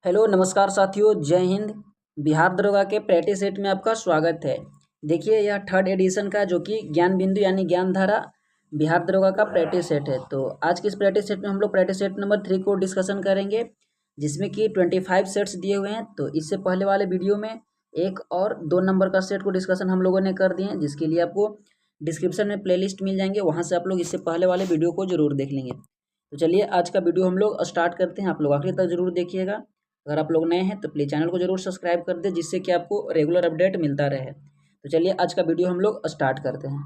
Hello नमस्कार साथियों, जय हिंद। बिहार दरोगा के प्रैक्टिस सेट में आपका स्वागत है। देखिए, यह थर्ड एडिशन का जो कि ज्ञान बिंदु यानी ज्ञान धारा बिहार दरोगा का प्रैक्टिस सेट है। तो आज के इस प्रैक्टिस सेट में हम लोग प्रैक्टिस सेट नंबर 3 को डिस्कशन करेंगे, जिसमें कि 25 सेट्स दिए हुए हैं। तो इससे पहले वाले वीडियो में 1 और 2 नंबर का सेट को डिस्कशन हम लोगों ने कर दिए हैं, जिसके लिए आपको डिस्क्रिप्शन में प्लेलिस्ट मिल जाएंगे, वहाँ से आप लोग इससे पहले वाले वीडियो को जरूर देख लेंगे। तो चलिए आज का वीडियो हम लोग स्टार्ट करते हैं। आप लोग आखिर तक जरूर देखिएगा। अगर आप लोग नए हैं तो प्लीज़ चैनल को जरूर सब्सक्राइब कर दें, जिससे कि आपको रेगुलर अपडेट मिलता रहे। तो चलिए आज का वीडियो हम लोग स्टार्ट करते हैं।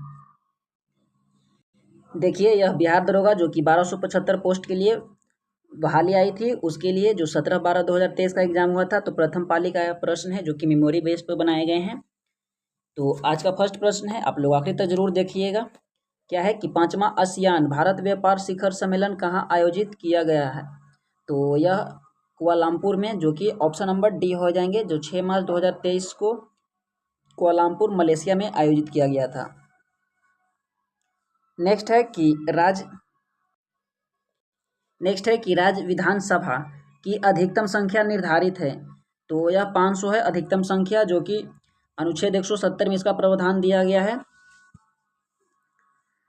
देखिए, यह बिहार दरोगा जो कि 1275 पोस्ट के लिए बहाली आई थी, उसके लिए जो 17/12/2023 का एग्जाम हुआ था, तो प्रथम पाली का यह प्रश्न है जो कि मेमोरी बेस पर बनाए गए हैं। तो आज का फर्स्ट प्रश्न है, आप लोग आखिर तक जरूर देखिएगा। क्या है कि 5वां आसियान भारत व्यापार शिखर सम्मेलन कहाँ आयोजित किया गया है? तो यह कुआलालंपुर में, जो कि ऑप्शन नंबर डी हो जाएंगे, जो 6 मार्च 2023 को कुआलालंपुर मलेशिया में आयोजित किया गया था। नेक्स्ट है कि राज्य विधानसभा की अधिकतम संख्या निर्धारित है। तो यह 500 है अधिकतम संख्या, जो कि अनुच्छेद 170 में इसका प्रावधान दिया गया है।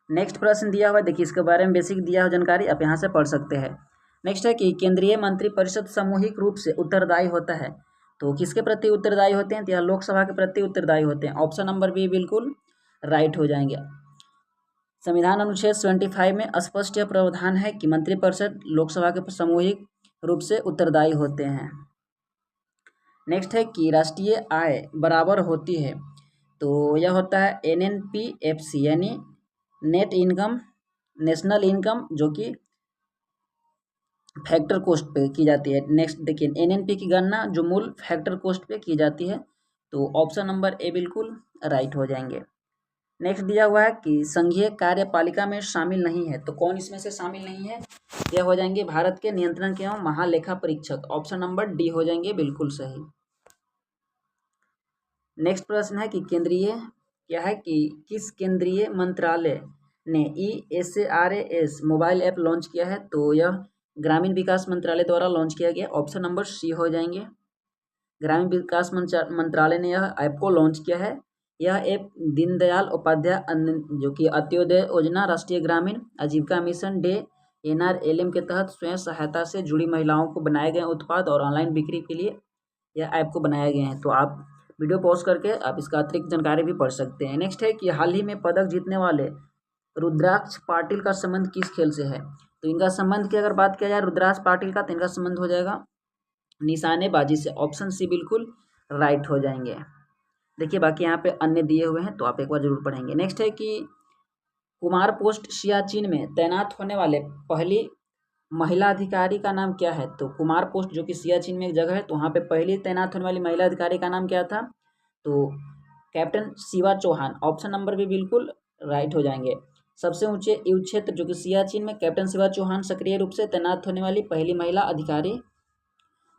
नेक्स्ट प्रश्न दिया हुआ है, देखिए इसके बारे में बेसिक दिया हुआ जानकारी आप यहाँ से पढ़ सकते हैं। नेक्स्ट है कि केंद्रीय मंत्रिपरिषद सामूहिक रूप से उत्तरदायी होता है। तो किसके प्रति उत्तरदायी होते हैं? तो यह लोकसभा के प्रति उत्तरदायी होते हैं। ऑप्शन नंबर बी बिल्कुल राइट हो जाएंगे। संविधान अनुच्छेद 75 में स्पष्ट यह प्रावधान है कि मंत्रिपरिषद लोकसभा के सामूहिक रूप से उत्तरदायी होते हैं। नेक्स्ट है कि राष्ट्रीय आय बराबर होती है। तो यह होता है NNPFC यानी नेट इनकम, नेशनल इनकम, जो कि फैक्टर कोस्ट पे की जाती है। नेक्स्ट देखिए, NNP की गणना जो मूल फैक्टर कोस्ट पे की जाती है। तो ऑप्शन नंबर ए बिल्कुल राइट हो जाएंगे। नेक्स्ट दिया हुआ है कि संघीय कार्यपालिका में शामिल नहीं है। तो कौन इसमें से शामिल नहीं है? यह हो जाएंगे भारत के नियंत्रण एवं महालेखा परीक्षक। ऑप्शन नंबर डी हो जाएंगे बिल्कुल सही। नेक्स्ट प्रश्न है कि किस केंद्रीय मंत्रालय ने ESARAS मोबाइल ऐप लॉन्च किया है? तो यह ग्रामीण विकास मंत्रालय द्वारा लॉन्च किया गया। ऑप्शन नंबर सी हो जाएंगे। ग्रामीण विकास मंत्रालय ने यह ऐप को लॉन्च किया है। यह ऐप दीनदयाल उपाध्याय जो कि अंत्योदय योजना, राष्ट्रीय ग्रामीण आजीविका मिशन डे NRLM के तहत स्वयं सहायता से जुड़ी महिलाओं को बनाए गए उत्पाद और ऑनलाइन बिक्री के लिए यह ऐप को बनाया गया है। तो आप वीडियो पॉज करके आप इसका अतिरिक्त जानकारी भी पढ़ सकते हैं। नेक्स्ट है कि हाल ही में पदक जीतने वाले रुद्राक्ष पाटिल का संबंध किस खेल से है? तो इनका संबंध की अगर बात किया जाए रुद्राक्ष पाटिल का, तो इनका संबंध हो जाएगा निशानेबाजी से। ऑप्शन सी बिल्कुल राइट हो जाएंगे। देखिए बाकी यहाँ पे अन्य दिए हुए हैं, तो आप एक बार जरूर पढ़ेंगे। नेक्स्ट है कि कुमार पोस्ट सियाचिन में तैनात होने वाले पहली महिला अधिकारी का नाम क्या है? तो कुमार पोस्ट जो कि सियाचिन में एक जगह है, तो वहाँ पे पहली तैनात होने वाली महिला अधिकारी का नाम क्या था? तो captain Shiva Chauhan. Option number भी बिल्कुल राइट हो जाएंगे। सबसे ऊंचे युद्ध क्षेत्र जो कि सियाचिन में कैप्टन शिवा चौहान सक्रिय रूप से तैनात होने वाली पहली महिला अधिकारी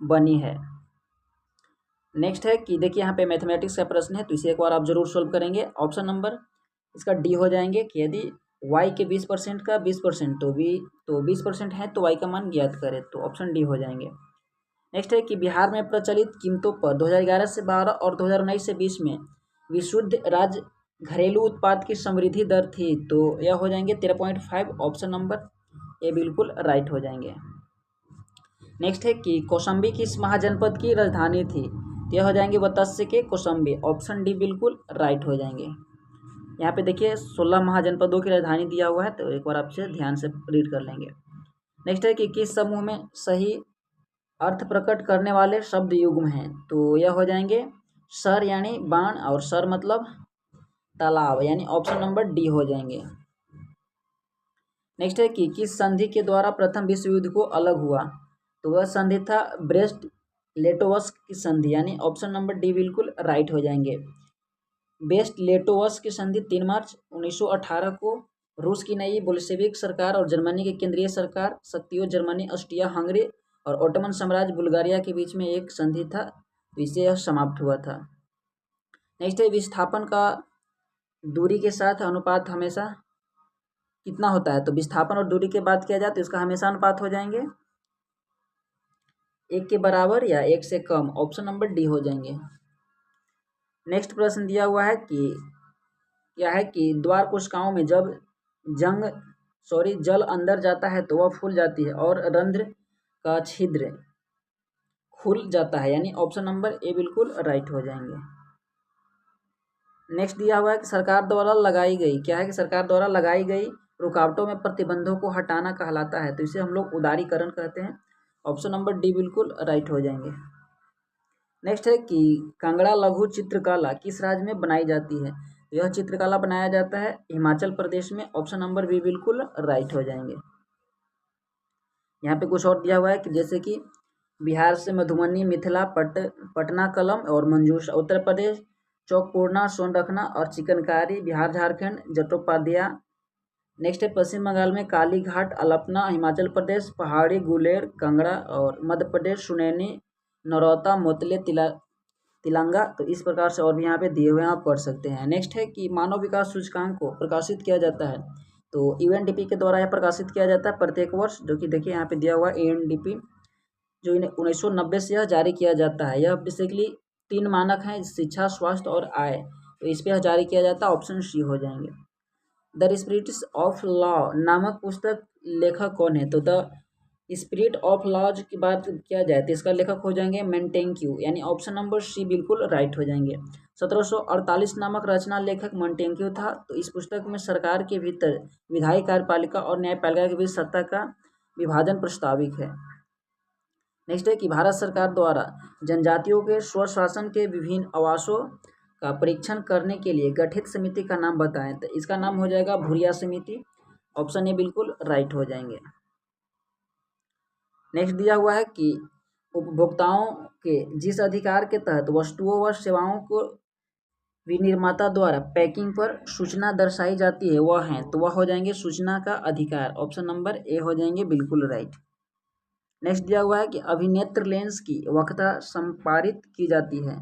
बनी है। नेक्स्ट है कि देखिए यहाँ पे मैथमेटिक्स का प्रश्न है, तो इसे एक बार आप जरूर सोल्व करेंगे। ऑप्शन नंबर इसका डी हो जाएंगे कि यदि y के 20% का 20% तो 20% है, तो y का मान ज्ञात करें। तो ऑप्शन डी हो जाएंगे। नेक्स्ट है कि बिहार में प्रचलित कीमतों पर 2011 से 12 और 2019 से 20 में विशुद्ध राज्य घरेलू उत्पाद की समृद्धि दर थी। तो यह हो जाएंगे 13.5। ऑप्शन नंबर ए बिल्कुल राइट हो जाएंगे। नेक्स्ट है कि कौशाम्बी किस महाजनपद की राजधानी थी? तो यह हो जाएंगे मत्स्य के कौशाम्बी। ऑप्शन डी बिल्कुल राइट हो जाएंगे। यहाँ पे देखिए 16 महाजनपदों की राजधानी दिया हुआ है, तो एक बार आपसे ध्यान से रीड कर लेंगे। नेक्स्ट है कि किस समूह में सही अर्थ प्रकट करने वाले शब्द युग्म हैं? तो यह हो जाएंगे सर यानी बाण, और सर मतलब तालाब, यानी ऑप्शन नंबर डी हो जाएंगे। नेक्स्ट है कि किस संधि के द्वारा प्रथम विश्व युद्ध को अलग हुआ? तो वह संधि था ब्रेस्ट लेटोवस्क की संधि, यानी ऑप्शन नंबर डी बिल्कुल राइट हो जाएंगे। बेस्ट लेटोवस्क की संधि 3 मार्च 1918 को रूस की नई बोल्शेविक सरकार और जर्मनी की केंद्रीय सरकार शक्तियों जर्मनी, ऑस्ट्रिया हंगरी और ओटोमन साम्राज्य बुल्गारिया के बीच में एक संधि था, तो इससे यह समाप्त हुआ था। नेक्स्ट है विस्थापन का दूरी के साथ अनुपात हमेशा कितना होता है? तो विस्थापन और दूरी की बात किया जाए तो इसका हमेशा अनुपात हो जाएंगे 1 के बराबर या 1 से कम, ऑप्शन नंबर डी हो जाएंगे। नेक्स्ट प्रश्न दिया हुआ है कि क्या है कि द्वार कोशिकाओं में जब जल अंदर जाता है तो वह फूल जाती है और रंध्र का छिद्र खुल जाता है, यानी ऑप्शन नंबर ए बिल्कुल राइट हो जाएंगे। नेक्स्ट दिया हुआ है कि सरकार द्वारा लगाई गई, क्या है कि सरकार द्वारा लगाई गई रुकावटों में प्रतिबंधों को हटाना कहलाता है, तो इसे हम लोग उदारीकरण कहते हैं, ऑप्शन नंबर डी बिल्कुल राइट हो जाएंगे। नेक्स्ट है कि कांगड़ा लघु चित्रकला किस राज्य में बनाई जाती है, तो यह चित्रकला बनाया जाता है हिमाचल प्रदेश में, ऑप्शन नंबर बी बिल्कुल राइट हो जाएंगे। यहाँ पे कुछ और दिया हुआ है कि जैसे कि बिहार से मधुबनी, मिथिला, पटना कलम और मंजूषा, उत्तर प्रदेश चौकपूर्णा, सोनरखना और चिकनकारी, बिहार झारखंड जटोपाध्याय। नेक्स्ट है पश्चिम बंगाल में कालीघाट, अलपना, हिमाचल प्रदेश पहाड़ी, गुलेर, कांगड़ा और मध्य प्रदेश सुनैनी, नरौता, मोतले, तिलंगा। तो इस प्रकार से और भी यहाँ पे दिए हुए हैं, आप पढ़ सकते हैं। नेक्स्ट है कि मानव विकास सूचकांक को प्रकाशित किया जाता है, तो यूएनडीपी के द्वारा यह प्रकाशित किया जाता है प्रत्येक वर्ष, जो कि देखिए यहाँ पे दिया हुआ है यूएनडीपी, जो 1990 से यह जारी किया जाता है। यह बेसिकली 3 मानक हैं, शिक्षा, स्वास्थ्य और आय, तो इस पर जारी किया जाता है, ऑप्शन सी हो जाएंगे। द स्पिरिट्स ऑफ लॉ नामक पुस्तक लेखक कौन है, तो द स्पिरिट ऑफ लॉज की बात किया जाए तो इसका लेखक हो जाएंगे मोंटेक्यू, यानी ऑप्शन नंबर सी बिल्कुल राइट हो जाएंगे। 1748 नामक रचना लेखक मोंटेक्यू था, तो इस पुस्तक में सरकार के भीतर विधायी कार्यपालिका और न्यायपालिका के बीच सत्ता का विभाजन प्रस्तावित है। नेक्स्ट है कि भारत सरकार द्वारा जनजातियों के स्वशासन के विभिन्न आवासों का परीक्षण करने के लिए गठित समिति का नाम बताएं, तो इसका नाम हो जाएगा भूरिया समिति, ऑप्शन ए बिल्कुल राइट हो जाएंगे। नेक्स्ट दिया हुआ है कि उपभोक्ताओं के जिस अधिकार के तहत वस्तुओं व सेवाओं को विनिर्माता द्वारा पैकिंग पर सूचना दर्शाई जाती है वह है, तो वह हो जाएंगे सूचना का अधिकार, ऑप्शन नंबर ए हो जाएंगे बिल्कुल राइट। नेक्स्ट दिया हुआ है कि अभिनेत्र लेंस की वक्रता संपादित की जाती है,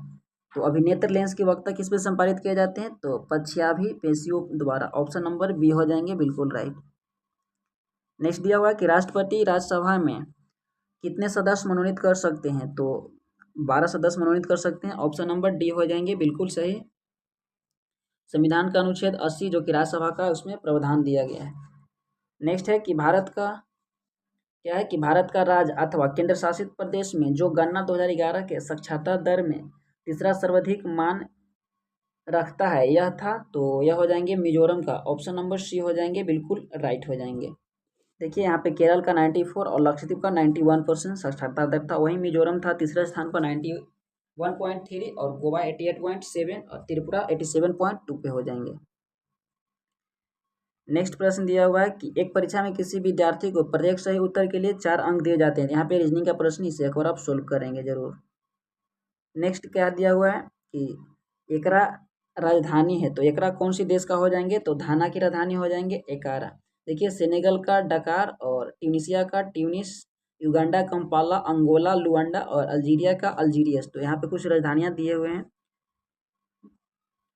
तो अभिनेत्र लेंस की वक्रता किस पे संपादित किए जाते हैं, तो पश्चाभि पेशियों द्वारा, ऑप्शन नंबर बी हो जाएंगे बिल्कुल राइट। नेक्स्ट दिया हुआ है कि राष्ट्रपति राज्यसभा में कितने सदस्य मनोनीत कर सकते हैं, तो 12 सदस्य मनोनीत कर सकते हैं, ऑप्शन नंबर डी हो जाएंगे बिल्कुल सही। संविधान का अनुच्छेद 80 जो कि राज्यसभा का उसमें प्रावधान दिया गया है। नेक्स्ट है कि भारत का राज्य अथवा केंद्र शासित प्रदेश में जो गन्ना 2011 के साक्षरता दर में तीसरा सर्वाधिक मान रखता है यह था, तो यह हो जाएंगे मिजोरम का, ऑप्शन नंबर सी हो जाएंगे बिल्कुल राइट हो जाएंगे। देखिए यहाँ पे केरल का 94 और लक्षद्वीप का 91% साक्षरता दर था, वहीं मिजोरम था तीसरे स्थान पर 91.3 और गोवा 88.7 और त्रिपुरा 87.2 पे हो जाएंगे। नेक्स्ट प्रश्न दिया हुआ है कि एक परीक्षा में किसी विद्यार्थी को प्रत्येक सही उत्तर के लिए 4 अंक दिए जाते हैं, यहाँ पे रीजनिंग का प्रश्न इसे एक बार आप सोल्व करेंगे जरूर। नेक्स्ट क्या दिया हुआ है कि एकरा राजधानी है, तो एकरा कौन सी देश का हो जाएंगे, तो घाना की राजधानी हो जाएंगे एकारा। देखिए सेनेगल का डकार और ट्यूनिसिया का Tunis, Uganda Kampala, Angola Luanda और अल्जीरिया का अल्जीरियस, तो यहाँ पे कुछ राजधानियाँ दिए हुए हैं,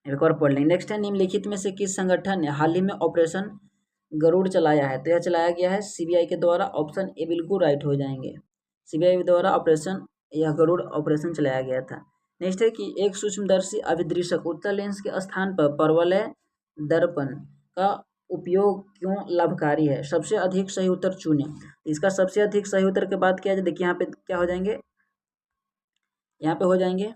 एक और पढ़ लेंगे। नेक्स्ट है निम्नलिखित में से किस संगठन ने हाल ही में ऑपरेशन गरुड़ चलाया है, तो यह चलाया गया है सीबीआई के द्वारा, ऑप्शन ए बिल्कुल राइट हो जाएंगे। सीबीआई द्वारा यह गरुड़ ऑपरेशन चलाया गया था। नेक्स्ट है कि एक सूक्ष्मदर्शी अभिदृशक उत्तल लेंस के स्थान पर परवलय दर्पण का उपयोग क्यों लाभकारी है, सबसे अधिक सही उत्तर चुने। इसका सबसे अधिक सही उत्तर के बाद क्या है, देखिए यहाँ पे क्या हो जाएंगे, यहाँ पे हो जाएंगे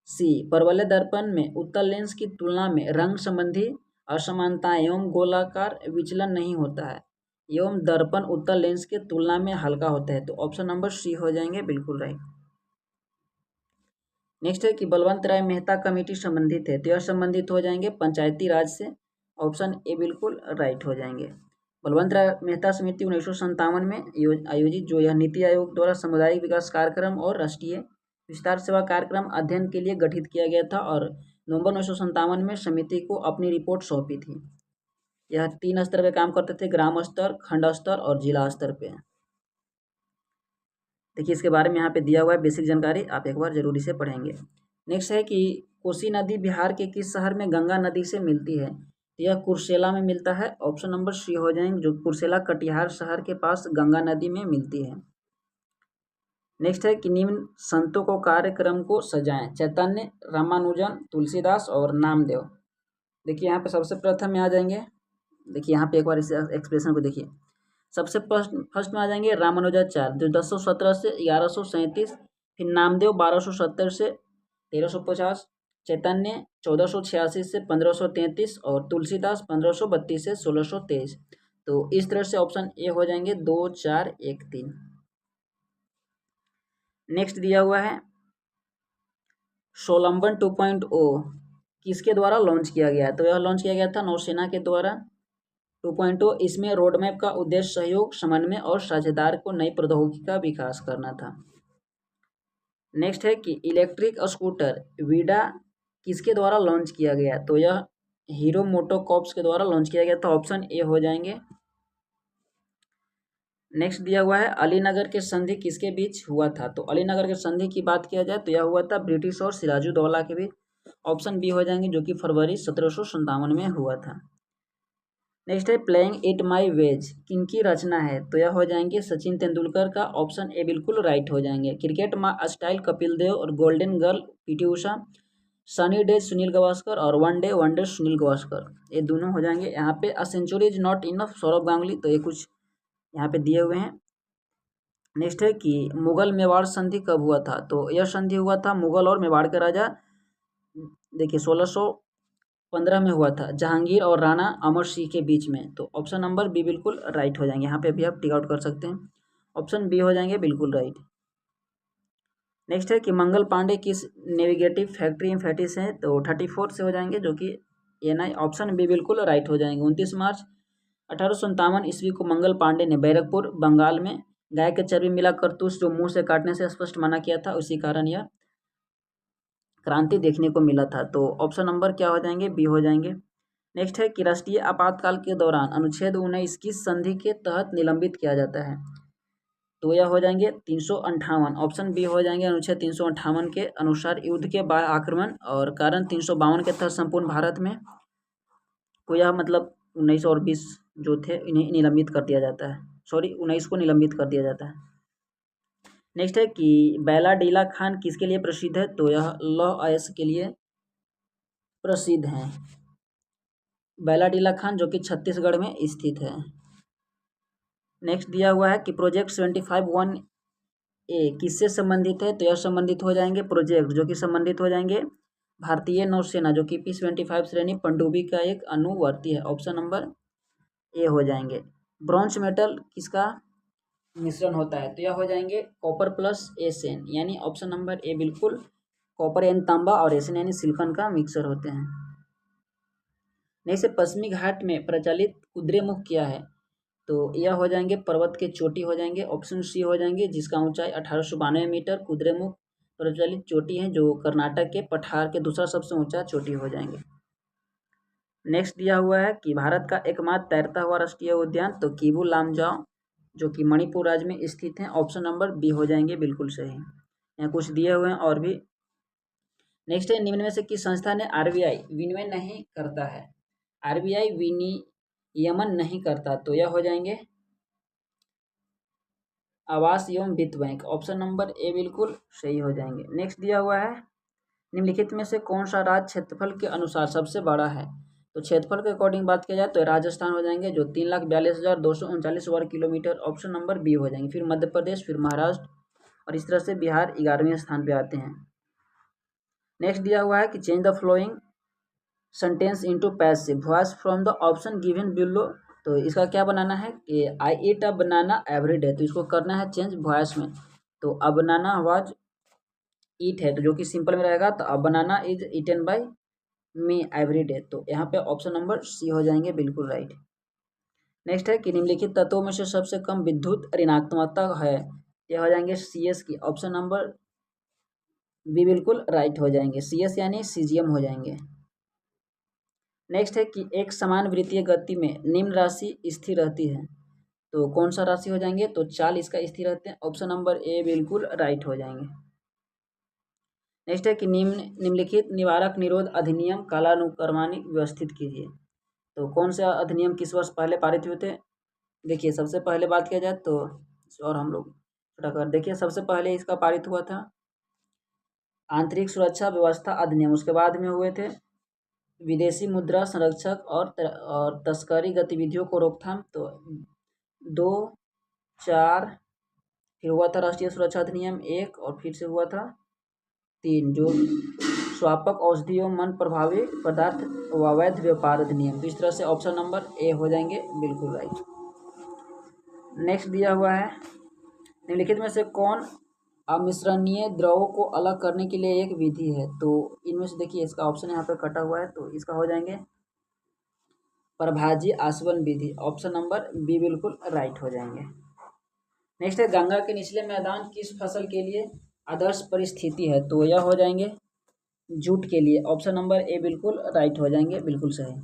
सी, परवलय दर्पण में उत्तल लेंस की तुलना में रंग संबंधी असमानताएं एवं गोलाकार विचलन नहीं होता है, एवं दर्पण उत्तल लेंस के तुलना में हल्का होता है, तो ऑप्शन नंबर सी हो जाएंगे बिल्कुल राइट। नेक्स्ट है कि बलवंत राय मेहता कमेटी संबंधित है, तो यह संबंधित हो जाएंगे पंचायती राज से, ऑप्शन ए बिल्कुल राइट हो जाएंगे। बलवंत राय मेहता समिति 1957 में आयोजित जो यह नीति आयोग द्वारा सामुदायिक विकास कार्यक्रम और राष्ट्रीय विस्तार सेवा कार्यक्रम अध्ययन के लिए गठित किया गया था और नवंबर 1957 में समिति को अपनी रिपोर्ट सौंपी थी। यह 3 स्तर पे काम करते थे, ग्राम स्तर, खंड स्तर और जिला स्तर पे। देखिए इसके बारे में यहाँ पे दिया हुआ है बेसिक जानकारी, आप एक बार जरूरी से पढ़ेंगे। नेक्स्ट है कि कोसी नदी बिहार के किस शहर में गंगा नदी से मिलती है, यह कुर्सेला में मिलता है, ऑप्शन नंबर सी हो जाएंगे, जो कुर्सेला कटिहार शहर के पास गंगा नदी में मिलती है। नेक्स्ट है कि निम्न संतों को कार्यक्रम को सजाएं। चैतन्य, रामानुजन, तुलसीदास और नामदेव। देखिए यहाँ पे सबसे प्रथम में आ जाएंगे। देखिए यहाँ पे एक बार इस एक्सप्रेशन को देखिए। सबसे फर्स्ट में आ जाएंगे रामानुजाचार्य जो 1017 से 1137, फिर नामदेव 1270 से 1350, चैतन्य 1486 से 1533 और तुलसीदास 1532 से 1623। तो इस तरह से ऑप्शन ए हो जाएंगे 2, 4, 1, 3। नेक्स्ट दिया हुआ है सोलम्बन 2.0 किसके द्वारा लॉन्च किया गया? तो यह लॉन्च किया गया था नौसेना के द्वारा। 2.0 इसमें रोड मैप का उद्देश्य सहयोग, समन्वय और साझेदार को नई प्रौद्योगिकी का विकास करना था। नेक्स्ट है कि इलेक्ट्रिक स्कूटर वीडा किसके द्वारा लॉन्च किया गया? तो यह हीरो मोटोकॉर्प्स के द्वारा लॉन्च किया गया था। ऑप्शन ए हो जाएंगे। नेक्स्ट दिया हुआ है अलीनगर के संधि किसके बीच हुआ था? तो अलीनगर के संधि की बात किया जाए तो यह हुआ था ब्रिटिश और सिराजुद्दौला के बीच। ऑप्शन बी हो जाएंगे जो कि फरवरी 1757 में हुआ था। नेक्स्ट है प्लेइंग इट माई वेज किनकी रचना है? तो यह हो जाएंगे सचिन तेंदुलकर का। ऑप्शन ए बिल्कुल राइट हो जाएंगे। क्रिकेट स्टाइल कपिल देव और golden girl PT Usha, sunny day Sunil Gavaskar और one day wonder Sunil Gavaskar, ये दोनों हो जाएंगे। यहाँ पे a century is not enough Saurav Ganguly, तो ये कुछ यहाँ पे दिए हुए हैं। नेक्स्ट है कि मुगल मेवाड़ संधि कब हुआ था? तो यह संधि हुआ था मुगल और मेवाड़ के राजा, देखिए 1615 में हुआ था, जहांगीर और राणा अमर सिंह के बीच में। तो ऑप्शन नंबर बी बिल्कुल राइट हो जाएंगे। यहाँ पे भी आप टिक आउट कर सकते हैं। ऑप्शन बी हो जाएंगे बिल्कुल राइट। नेक्स्ट है कि मंगल पांडे किस नेविगेटिव फैक्ट्री में फैटिस है? तो 34 से हो जाएंगे जो कि एनआई। ऑप्शन बी बिल्कुल राइट हो जाएंगे। 29 मार्च 1857 ईस्वी को मंगल पांडे ने बैरकपुर बंगाल में गाय के चर्बी मिला करतूस जो मुंह से काटने से स्पष्ट मना किया था, उसी कारण यह क्रांति देखने को मिला था। तो ऑप्शन नंबर क्या हो जाएंगे? बी हो जाएंगे। नेक्स्ट है कि राष्ट्रीय आपातकाल के दौरान अनुच्छेद 19 किस संधि के तहत निलंबित किया जाता है? तो यह हो जाएंगे 358। ऑप्शन बी हो जाएंगे अनुच्छेद 358 के अनुसार युद्ध के बाह्य आक्रमण और कारण 352 के तहत संपूर्ण भारत में को यह मतलब 19 और 20 जो थे इन्हें निलंबित कर दिया जाता है। सॉरी 19 को निलंबित कर दिया जाता है। नेक्स्ट है कि बैलाडीला खान किसके लिए प्रसिद्ध है? तो यह लौह अयस्क के लिए प्रसिद्ध हैं। बैलाडीला खान जो कि छत्तीसगढ़ में स्थित है। नेक्स्ट दिया हुआ है कि प्रोजेक्ट 75-1A किससे संबंधित है? तो यह संबंधित हो जाएंगे प्रोजेक्ट जो कि संबंधित हो जाएंगे भारतीय नौसेना जो कि P-75 श्रेणी पनडुब्बी का एक अनुवर्ती है। ऑप्शन नंबर ए हो जाएंगे। ब्रॉन्ज मेटल किसका मिश्रण होता है? तो यह हो जाएंगे कॉपर प्लस एसएन, यानी ऑप्शन नंबर ए बिल्कुल कॉपर यानी तांबा और एसएन यानी सिलिकॉन का मिक्सर होते हैं। नेक्स्ट पश्चिमी घाट में प्रचलित कुद्रेमुख क्या है? तो यह हो जाएंगे पर्वत के चोटी हो जाएंगे। ऑप्शन सी हो जाएंगे जिसका ऊंचाई 1892 मीटर कुद्रेमुख प्रचलित चोटी है जो कर्नाटक के पठार के दूसरा सबसे ऊंचा चोटी हो जाएंगे। नेक्स्ट दिया हुआ है कि भारत का एकमात्र तैरता हुआ राष्ट्रीय उद्यान तो किबू लामजाओ जो कि मणिपुर राज्य में स्थित है। ऑप्शन नंबर बी हो जाएंगे बिल्कुल सही। यहाँ कुछ दिए हुए हैं और भी। नेक्स्ट है निम्न में से किस संस्था ने आरबीआई विनिमय नहीं करता है? आरबीआई विनियमन नहीं करता, तो यह हो जाएंगे आवास एवं वित्त बैंक। ऑप्शन नंबर ए बिल्कुल सही हो जाएंगे। नेक्स्ट दिया हुआ है निम्नलिखित में से कौन सा राज्य क्षेत्रफल के अनुसार सबसे बड़ा है? तो क्षेत्रफल के अकॉर्डिंग बात किया जाए तो राजस्थान हो जाएंगे जो 3,42,239 वर्ग किलोमीटर। ऑप्शन नंबर बी हो जाएंगे। फिर मध्य प्रदेश, फिर महाराष्ट्र और इस तरह से बिहार 11वें स्थान पे आते हैं। नेक्स्ट दिया हुआ है कि change the flowing sentence into passive voice from the option given below. तो इसका क्या बनाना है कि आई ईट अ बनाना एवरी डे, तो इसको करना है चेंज वॉइस में। तो अ बनाना वाज ईट है तो जो कि सिंपल में रहेगा, तो a banana is eaten by me every day. तो यहाँ पे ऑप्शन नंबर सी हो जाएंगे बिल्कुल राइट। नेक्स्ट है कि निम्नलिखित तत्वों में से सबसे कम विद्युत ऋणात्मकता है? ये हो जाएंगे CS की। ऑप्शन नंबर बी बिल्कुल राइट हो जाएंगे। CS यानी सीजियम हो जाएंगे। नेक्स्ट है कि एक समान वृत्तीय गति में निम्न राशि स्थिर रहती है, तो कौन सा राशि हो जाएंगे? तो चाल इसका स्थिर रहते हैं। ऑप्शन नंबर ए बिल्कुल राइट हो जाएंगे। नेक्स्ट है कि निम्नलिखित निवारक निरोध अधिनियम कालानुक्रमानिक व्यवस्थित कीजिए। तो कौन सा अधिनियम किस वर्ष पहले पारित हुए थे? देखिए सबसे पहले बात किया जाए तो और हम लोग फटाकर देखिए, सबसे पहले इसका पारित हुआ था आंतरिक सुरक्षा व्यवस्था अधिनियम, उसके बाद में हुए थे विदेशी मुद्रा संरक्षक और तस्करी गतिविधियों को रोकथाम, तो 2, 4, फिर हुआ था राष्ट्रीय सुरक्षा अधिनियम 1 और फिर से हुआ था 3 जो स्वापक औषधियों मन प्रभावी पदार्थ व अवैध व्यापार अधिनियम। तो इस तरह से ऑप्शन नंबर ए हो जाएंगे बिल्कुल राइट। नेक्स्ट दिया हुआ है निम्नलिखित में से कौन अमिश्रणीय द्रवों को अलग करने के लिए एक विधि है। तो इनमें से देखिए इसका ऑप्शन यहाँ पे कटा हुआ है, तो इसका हो जाएंगे प्रभाजी आसवन विधि, ऑप्शन नंबर बी बिल्कुल राइट हो जाएंगे। नेक्स्ट है गंगा के निचले मैदान किस फसल के लिए आदर्श परिस्थिति है। तो यह हो जाएंगे जूट के लिए, ऑप्शन नंबर ए बिल्कुल राइट हो जाएंगे, बिल्कुल सही।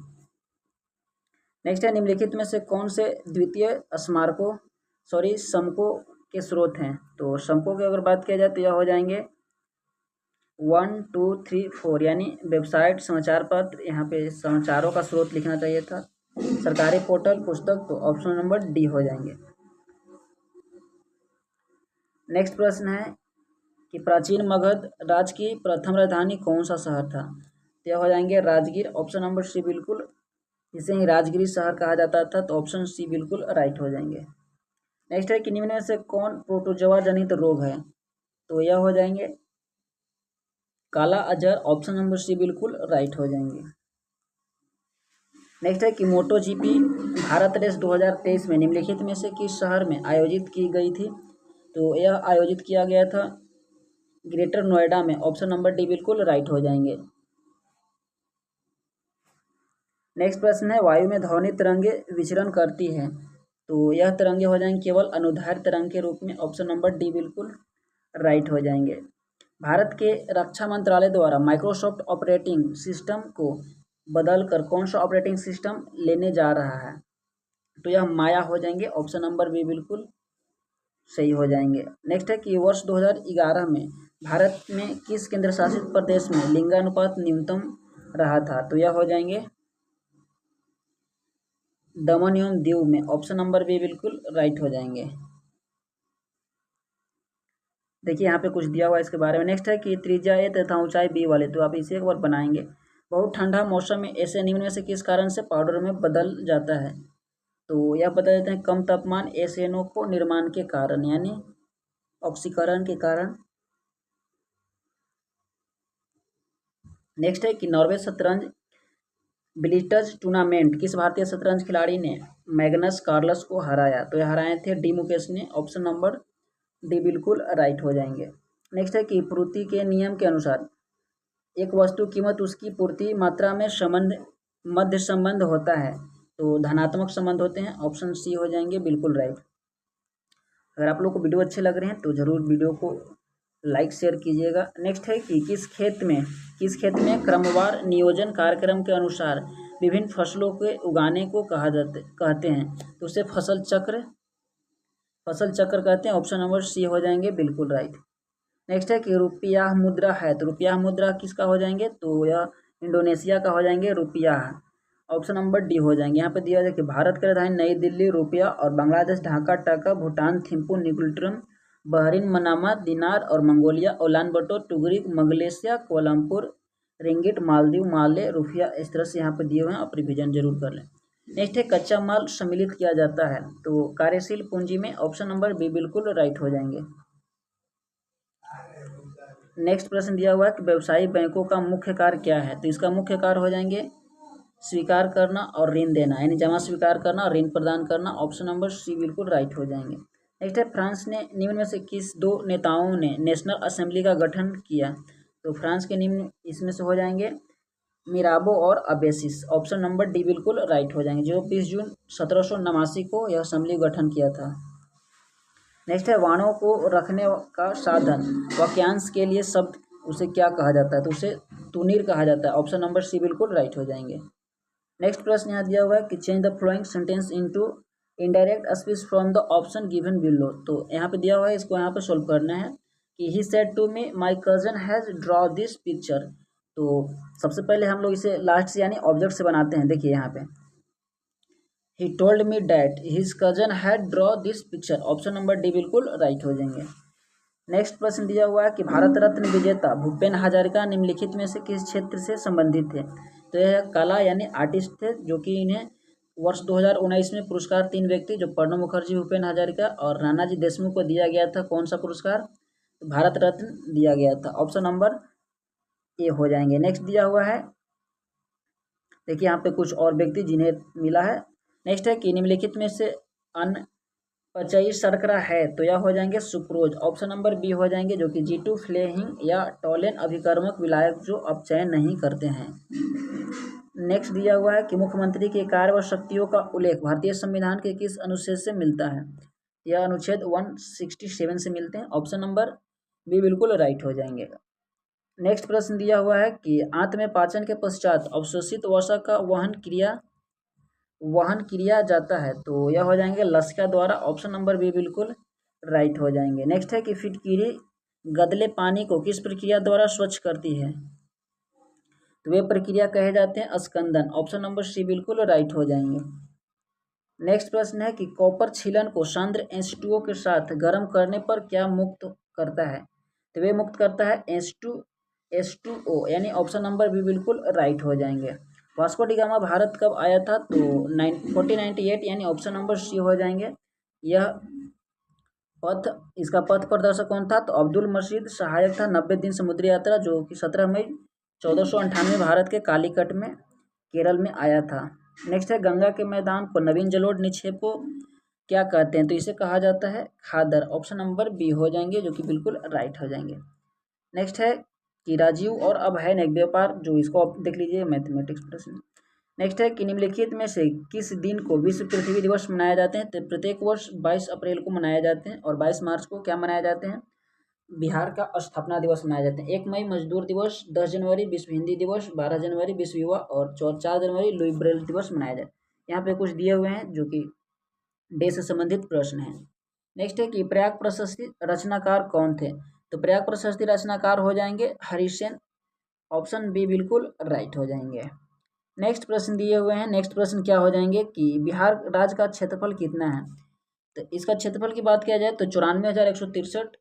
नेक्स्ट है निम्नलिखित में से कौन से द्वितीय समकों के स्रोत हैं। तो समकों की अगर बात किया जाए तो यह हो जाएंगे 1, 2, 3, 4 यानी वेबसाइट, समाचार पत्र, यहाँ पे समाचारों का स्रोत लिखना चाहिए था, सरकारी पोर्टल, पुस्तक, तो ऑप्शन नंबर डी हो जाएंगे। नेक्स्ट प्रश्न है कि प्राचीन मगध राज्य की प्रथम राजधानी कौन सा शहर था। तो यह हो जाएंगे राजगीर, ऑप्शन नंबर सी बिल्कुल, इसे ही राजगिरी शहर कहा जाता था, तो ऑप्शन सी बिल्कुल राइट हो जाएंगे। नेक्स्ट है कि निम्न में से कौन प्रोटोजोआ जनित रोग है। तो यह हो जाएंगे काला अजहर, ऑप्शन नंबर सी बिल्कुल राइट हो जाएंगे। नेक्स्ट है कि मोटो जीपी भारत रेस 2023 में निम्नलिखित में से किस शहर में आयोजित की गई थी। तो यह आयोजित किया गया था ग्रेटर नोएडा में, ऑप्शन नंबर डी बिल्कुल राइट हो जाएंगे। नेक्स्ट प्रश्न है वायु में ध्वनि तरंगे विचरण करती है। तो यह तरंगे हो जाएंगे केवल अनुदैर्ध्य तरंग के रूप में, ऑप्शन नंबर डी बिल्कुल राइट हो जाएंगे। भारत के रक्षा मंत्रालय द्वारा माइक्रोसॉफ्ट ऑपरेटिंग सिस्टम को बदलकर कौन सा ऑपरेटिंग सिस्टम लेने जा रहा है। तो यह माया हो जाएंगे, ऑप्शन नंबर बी बिल्कुल सही हो जाएंगे। नेक्स्ट है कि वर्ष 2011 में भारत में किस केंद्र शासित प्रदेश में लिंगानुपात न्यूनतम रहा था। तो यह हो जाएंगे दमन एवं दीव में, ऑप्शन नंबर बी बिल्कुल राइट हो जाएंगे। देखिए यहाँ पे कुछ दिया हुआ है इसके बारे में। नेक्स्ट है कि त्रिज्या ए तथा ऊंचाई बी वाले, तो आप इसे एक बार बनाएंगे। बहुत ठंडा मौसम में ऐसे निम्न में से किस कारण से पाउडर में बदल जाता है। तो यह बता देते हैं कम तापमान एसएनओ को निर्माण के कारण यानी ऑक्सीकरण के कारण। नेक्स्ट है कि नॉर्वे शतरंज ब्लिट्ज टूर्नामेंट किस भारतीय शतरंज खिलाड़ी ने मैग्नस कार्लस को हराया। तो यह हराए थे डी मुकेश ने, ऑप्शन नंबर डी बिल्कुल राइट हो जाएंगे। नेक्स्ट है कि पूर्ति के नियम के अनुसार एक वस्तु कीमत उसकी पूर्ति मात्रा में मध्य संबंध होता है, तो धनात्मक संबंध होते हैं, ऑप्शन सी हो जाएंगे बिल्कुल राइट। अगर आप लोग को वीडियो अच्छे लग रहे हैं तो ज़रूर वीडियो को लाइक शेयर कीजिएगा। नेक्स्ट है कि किस खेत में क्रमवार नियोजन कार्यक्रम के अनुसार विभिन्न फसलों के उगाने को कहते हैं। तो उसे फसल चक्र कहते हैं, ऑप्शन नंबर सी हो जाएंगे बिल्कुल राइट। नेक्स्ट है कि रुपया मुद्रा है, तो रुपया मुद्रा किसका हो जाएंगे। तो यह इंडोनेशिया का हो जाएंगे रुपया, ऑप्शन नंबर डी हो जाएंगे। यहाँ पे दिया जाए कि भारत की राजधानी नई दिल्ली रुपया और बांग्लादेश ढाका टाका, भूटान थिम्पू निकुलट्रम, बहरीन मनामा दिनार और Mongolia Ulaanbaatar टुगरिक Malaysia कोलमपुर ringgit Maldives माले रुपया, इस तरह से यहाँ पे दिए हुए हैं, आप रिविजन जरूर कर लें। नेक्स्ट है कच्चा माल सम्मिलित किया जाता है, तो कार्यशील पूंजी में, ऑप्शन नंबर बी बिल्कुल राइट हो जाएंगे। नेक्स्ट प्रश्न दिया हुआ है कि व्यवसायिक बैंकों का मुख्य कार्य क्या है। तो इसका मुख्य कार्य हो जाएंगे स्वीकार करना और ऋण देना, यानी जमा स्वीकार करना और ऋण प्रदान करना, ऑप्शन नंबर सी बिल्कुल राइट हो जाएंगे। नेक्स्ट है फ्रांस ने निम्न में से किस दो नेताओं ने नेशनल असेंबली का गठन किया। तो फ्रांस के निम्न इसमें से हो जाएंगे मिराबो और अबेसिस, ऑप्शन नंबर डी बिल्कुल राइट हो जाएंगे, जो 20 जून 1789 को यह असेंबली गठन किया था। नेक्स्ट है वाणों को रखने का साधन वाक्यांश के लिए शब्द उसे क्या कहा जाता है। तो उसे तुनीर कहा जाता है, ऑप्शन नंबर सी बिल्कुल राइट हो जाएंगे। नेक्स्ट प्रश्न यहाँ दिया हुआ है कि change the flowing sentence into indirect speech from the option given below. तो यहाँ पे दिया हुआ है, इसको यहाँ पे सोल्व करना है कि he said to me my cousin has draw this picture. तो सबसे पहले हम लोग इसे लास्ट से यानी ऑब्जेक्ट से बनाते हैं। देखिए यहाँ पे he told me that his cousin had draw this picture. Option number D बिल्कुल राइट हो जाएंगे। नेक्स्ट प्रश्न दिया हुआ है कि भारत रत्न विजेता भूपेन हजारिका निम्नलिखित में से किस क्षेत्र से संबंधित थे। तो यह कला यानी आर्टिस्ट थे, जो कि इन्हें वर्ष 2019 में पुरस्कार 3 व्यक्ति जो प्रणब मुखर्जी, भूपेन हजारिका और नानाजी देशमुख को दिया गया था। कौन सा पुरस्कार? भारत रत्न दिया गया था। ऑप्शन नंबर ए हो जाएंगे। नेक्स्ट दिया हुआ है, देखिए यहाँ पे कुछ और व्यक्ति जिन्हें मिला है। नेक्स्ट है कि निम्नलिखित में से अनपचयी शर्करा है, तो यह हो जाएंगे सुक्रोज। ऑप्शन नंबर बी हो जाएंगे, जो कि G2 फ्लेहिंग या टॉलेन अभिकर्मक विलायक जो अपचयन नहीं करते हैं। नेक्स्ट दिया हुआ है कि मुख्यमंत्री के कार्य व शक्तियों का उल्लेख भारतीय संविधान के किस अनुच्छेद से मिलता है। यह अनुच्छेद 167 से मिलते हैं। ऑप्शन नंबर बी बिल्कुल राइट हो जाएंगे। नेक्स्ट प्रश्न दिया हुआ है कि आंत में पाचन के पश्चात अवशोषित वसा का वहन किया जाता है, तो यह हो जाएंगे लसिका द्वारा। ऑप्शन नंबर बी बिल्कुल राइट हो जाएंगे। नेक्स्ट है कि फिटकीरी गदले पानी को किस प्रक्रिया द्वारा स्वच्छ करती है, तो वे प्रक्रिया कहे जाते हैं अस्कंदन। ऑप्शन नंबर सी बिल्कुल राइट हो जाएंगे। नेक्स्ट प्रश्न है कि कॉपर छीलन को सांद्र H2O के साथ गर्म करने पर क्या मुक्त करता है, तो वे मुक्त करता है H2O, यानी ऑप्शन नंबर बी बिल्कुल राइट हो जाएंगे। वास्को डी गामा भारत कब आया था, तो 1498, यानी ऑप्शन नंबर सी हो जाएंगे। यह इसका पथ प्रदर्शक कौन था, तो अब्दुल मजीद सहायक था। 90 दिन समुद्री यात्रा, जो कि 17 मई 1498 भारत के कालीकट में केरल में आया था। नेक्स्ट है गंगा के मैदान को नवीन जलोढ़ निक्षेप को क्या कहते हैं, तो इसे कहा जाता है खादर। ऑप्शन नंबर बी हो जाएंगे, जो कि बिल्कुल राइट हो जाएंगे। नेक्स्ट है कि राजीव और अभय ने व्यापार, जो इसको आप देख लीजिए मैथमेटिक्स प्रश्न। नेक्स्ट है कि निम्नलिखित में से किस दिन को विश्व पृथ्वी दिवस मनाए जाते हैं, तो प्रत्येक वर्ष 22 अप्रैल को मनाए जाते हैं, और 22 मार्च को क्या मनाए जाते हैं, बिहार का स्थापना दिवस मनाए जाते हैं। 1 मई मजदूर दिवस, 10 जनवरी विश्व हिंदी दिवस, 12 जनवरी विश्व युवा और 4 जनवरी लुई ब्रेल दिवस मनाया जाए। यहाँ पे कुछ दिए हुए हैं जो कि डे से संबंधित प्रश्न हैं। नेक्स्ट है कि प्रयाग प्रशस्ति रचनाकार कौन थे, तो प्रयाग प्रशस्ति रचनाकार हो जाएंगे हरिसेन। ऑप्शन बी बिल्कुल राइट हो जाएंगे। नेक्स्ट प्रश्न दिए हुए हैं। नेक्स्ट प्रश्न क्या हो जाएंगे कि बिहार राज्य का क्षेत्रफल कितना है, तो इसका क्षेत्रफल की बात किया जाए तो 94,163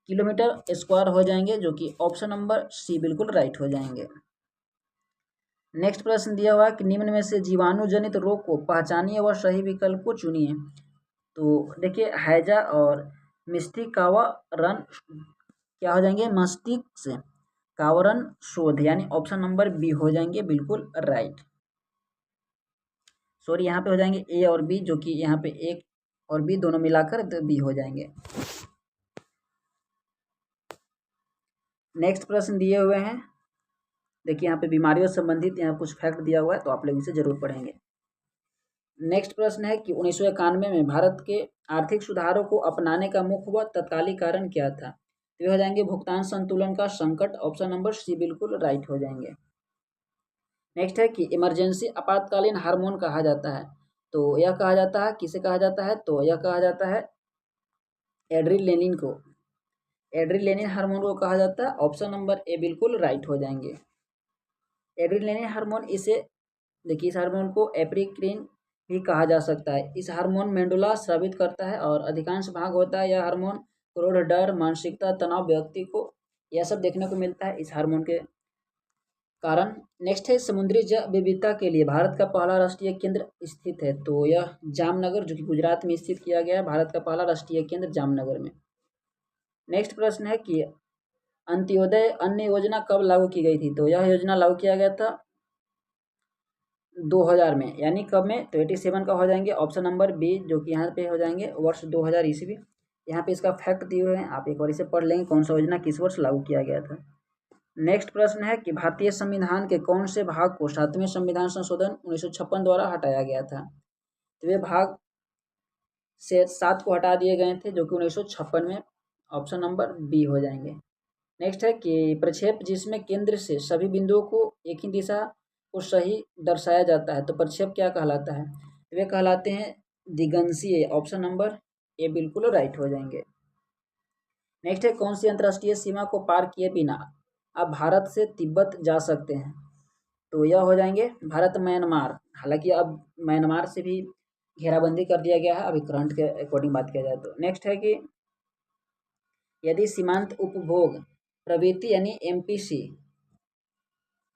किलोमीटर स्क्वायर हो जाएंगे, जो कि ऑप्शन नंबर सी बिल्कुल राइट हो जाएंगे। नेक्स्ट प्रश्न दिया हुआ है कि निम्न में से जीवाणु जनित रोग को पहचानिए व सही विकल्प को चुनिए। तो देखिए हैजा और मस्तिष्कावरण क्या हो जाएंगे, मस्तिष्क कावरण शोध, यानी ऑप्शन नंबर बी हो जाएंगे बिल्कुल राइट। सॉरी, यहाँ पे हो जाएंगे ए और बी, जो कि यहाँ पे एक और बी दोनों मिलाकर तो बी हो जाएंगे। नेक्स्ट प्रश्न दिए हुए हैं, देखिए यहाँ पे बीमारियों से संबंधित यहाँ कुछ फैक्ट दिया हुआ है, तो आप लोग इसे जरूर पढ़ेंगे। नेक्स्ट प्रश्न है कि 1991 में भारत के आर्थिक सुधारों को अपनाने का मुख्य व तत्कालीन कारण क्या था, तो ये हो जाएंगे भुगतान संतुलन का संकट। ऑप्शन नंबर सी बिल्कुल राइट हो जाएंगे। नेक्स्ट है कि इमरजेंसी आपातकालीन हार्मोन कहा जाता है, तो यह कहा जाता है किसे कहा जाता है, तो यह कहा जाता है एड्रीनलिन को। एड्रीनलिन हार्मोन को कहा जाता है। ऑप्शन नंबर ए बिल्कुल राइट हो जाएंगे। एड्रीनलिन हार्मोन, इसे देखिए इस हार्मोन को एप्रिक्रिन भी कहा जा सकता है। इस हार्मोन मेंडुला स्रावित करता है और अधिकांश भाग होता है। यह हार्मोन क्रोध, डर, मानसिकता, तनाव व्यक्ति को यह सब देखने को मिलता है इस हार्मोन के कारण। नेक्स्ट है समुद्री जैव विविधता के लिए भारत का पहला राष्ट्रीय केंद्र स्थित है, तो यह जामनगर, जो कि गुजरात में स्थित किया गया है। भारत का पहला राष्ट्रीय केंद्र जामनगर में। नेक्स्ट प्रश्न है कि अंत्योदय अन्न योजना कब लागू की गई थी, तो यह योजना लागू किया गया था 2000 में, यानी कब में, तो 87 का हो जाएंगे। ऑप्शन नंबर बी, जो कि यहाँ पे हो जाएंगे वर्ष 2000 ईस्वी। यहाँ पे इसका फैक्ट दिए हुए हैं, आप एक बार इसे पढ़ लेंगे कौन सा योजना किस वर्ष लागू किया गया था। नेक्स्ट प्रश्न है कि भारतीय संविधान के कौन से भाग को 7वें संविधान संशोधन 1956 द्वारा हटाया गया था, तो वे भाग से 7 को हटा दिए गए थे, जो कि 1956 में। ऑप्शन नंबर बी हो जाएंगे। नेक्स्ट है कि प्रक्षेप जिसमें केंद्र से सभी बिंदुओं को एक ही दिशा को सही दर्शाया जाता है, तो प्रक्षेप क्या कहलाता है, वे कहलाते हैं दिगंशीय। ऑप्शन नंबर ए बिल्कुल राइट हो जाएंगे। नेक्स्ट है कौन सी अंतर्राष्ट्रीय सीमा को पार किए बिना आप भारत से तिब्बत जा सकते हैं, तो यह हो जाएंगे भारत म्यांमार। हालांकि अब म्यांमार से भी घेराबंदी कर दिया गया है अभी करंट के अकॉर्डिंग बात किया जाए तो। नेक्स्ट है कि यदि सीमांत उपभोग प्रवृत्ति यानी MPC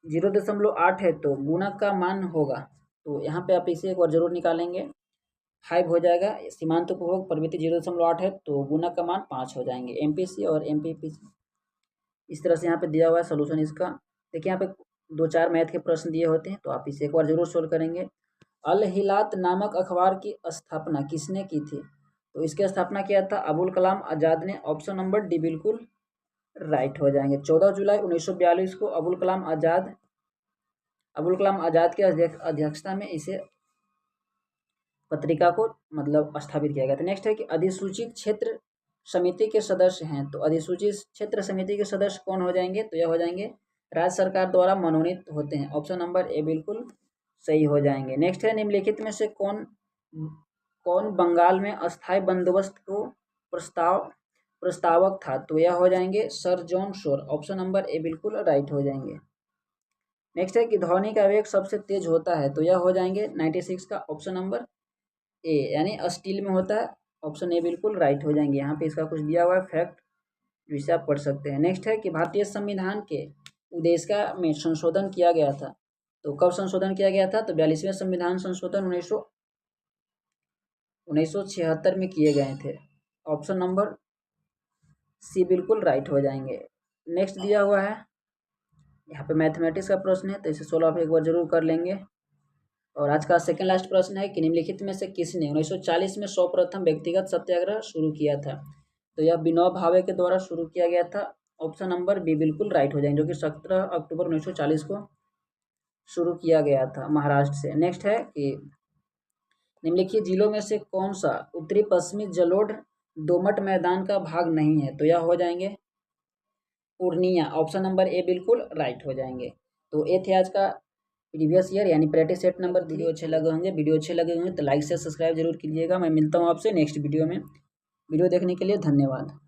0.8 है तो गुणक का मान होगा, तो यहाँ पे आप इसे एक बार जरूर निकालेंगे, 5 हो जाएगा। सीमांत उपभोग प्रवृत्ति 0.8 है तो गुणक का मान 5 हो जाएंगे। MPC और MPPC इस तरह से यहाँ पे दिया हुआ है सोल्यूशन इसका। देखिए यहाँ पे 2-4 मैथ के प्रश्न दिए होते हैं तो आप इसे एक बार जरूर सोल्व करेंगे। अल हिलात नामक अखबार की स्थापना किसने की थी, तो इसकी स्थापना किया था अबुल कलाम आज़ाद ने। ऑप्शन नंबर डी बिल्कुल राइट हो जाएंगे। 14 जुलाई 1942 को अबुल कलाम आज़ाद के अध्यक्षता में इसे पत्रिका को मतलब स्थापित किया गया था। नेक्स्ट है कि अधिसूचित क्षेत्र समिति के सदस्य हैं, तो अधिसूचित क्षेत्र समिति के सदस्य कौन हो जाएंगे, तो यह हो जाएंगे राज्य सरकार द्वारा मनोनीत होते हैं। ऑप्शन नंबर ए बिल्कुल सही हो जाएंगे। नेक्स्ट है निम्नलिखित में से कौन बंगाल में अस्थायी बंदोबस्त को प्रस्तावक था, तो यह हो जाएंगे sir John Shore. Option number A बिल्कुल राइट हो जाएंगे। नेक्स्ट है कि ध्वनि का वेग सबसे तेज होता है, तो यह हो जाएंगे 96 का ऑप्शन नंबर ए, यानी स्टील में होता है। ऑप्शन ए बिल्कुल राइट हो जाएंगे। यहाँ पे इसका कुछ दिया हुआ है फैक्ट जिसे आप पढ़ सकते हैं। नेक्स्ट है कि भारतीय संविधान के उद्देशिका में संशोधन किया गया था, तो कब संशोधन किया गया था, तो 42वें संविधान संशोधन 1976 में किए गए थे। ऑप्शन नंबर सी बिल्कुल राइट हो जाएंगे। नेक्स्ट दिया हुआ है यहाँ पे मैथमेटिक्स का प्रश्न है, तो इसे सोल्व आप एक बार जरूर कर लेंगे। और आज का सेकंड लास्ट प्रश्न है कि निम्नलिखित में से किसने 1940 में सर्वप्रथम व्यक्तिगत सत्याग्रह शुरू किया था, तो यह विनोबा भावे के द्वारा शुरू किया गया था। ऑप्शन नंबर बी बिल्कुल राइट हो जाएंगे, जो कि 17 अक्टूबर 1940 को शुरू किया गया था महाराष्ट्र से। नेक्स्ट है कि निम्नलिखित जिलों में से कौन सा उत्तरी पश्चिमी जलोढ़ दोमट मैदान का भाग नहीं है, तो यह हो जाएंगे पूर्णिया। ऑप्शन नंबर ए बिल्कुल राइट हो जाएंगे। तो ये थे आज का प्रीवियस ईयर यानी प्रैक्टिस सेट नंबर। वीडियो अच्छे लगे होंगे तो लाइक से सब्सक्राइब जरूर कीजिएगा। मैं मिलता हूँ आपसे नेक्स्ट वीडियो में। वीडियो देखने के लिए धन्यवाद।